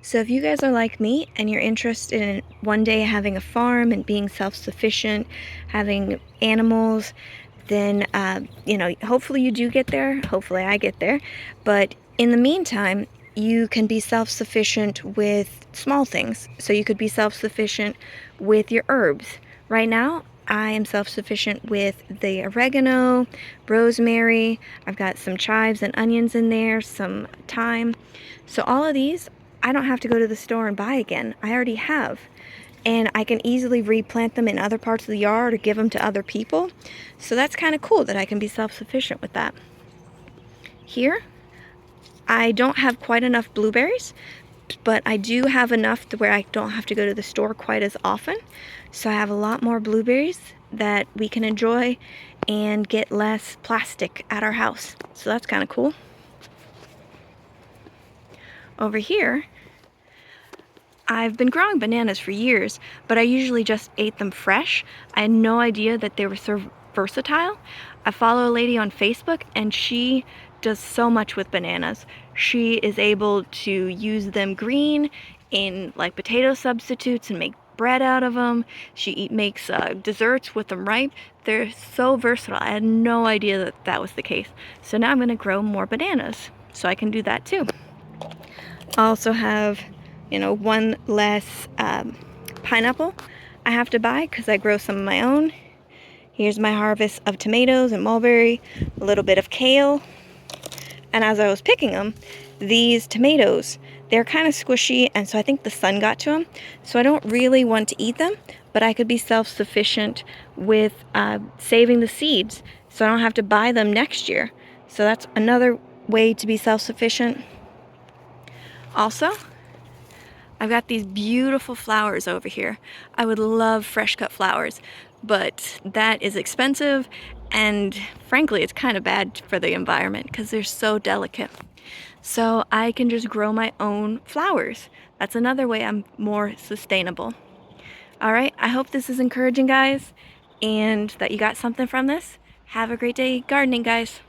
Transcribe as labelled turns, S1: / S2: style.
S1: So if you guys are like me and you're interested in one day having a farm and being self-sufficient, having animals, then, hopefully you do get there. Hopefully I get there. But in the meantime, you can be self-sufficient with small things. So you could be self-sufficient with your herbs. Right now, I am self-sufficient with the oregano, rosemary. I've got some chives and onions in there, some thyme. So all of these, I don't have to go to the store and buy again. I already have. And I can easily replant them in other parts of the yard or give them to other people. So that's kind of cool that I can be self-sufficient with that. Here, I don't have quite enough blueberries, but I do have enough to where I don't have to go to the store quite as often. So I have a lot more blueberries that we can enjoy and get less plastic at our house. So that's kind of cool. Over here, I've been growing bananas for years, but I usually just ate them fresh. I had no idea that they were so versatile. I follow a lady on Facebook and she does so much with bananas. She is able to use them green in like potato substitutes and make bread out of them. She makes desserts with them ripe. They're so versatile. I had no idea that that was the case. So now I'm going to grow more bananas so I can do that too. I also have one less pineapple I have to buy because I grow some of my own. Here's my harvest of tomatoes and mulberry, a little bit of kale. And as I was picking them, these tomatoes, they're kind of squishy, and so I think the sun got to them. So I don't really want to eat them, but I could be self-sufficient with saving the seeds so I don't have to buy them next year. So that's another way to be self-sufficient. Also, I've got these beautiful flowers over here. I would love fresh cut flowers, but that is expensive and frankly it's kind of bad for the environment because they're so delicate. So I can just grow my own flowers. That's another way I'm more sustainable. Alright, I hope this is encouraging, guys, and that you got something from this. Have a great day gardening, guys.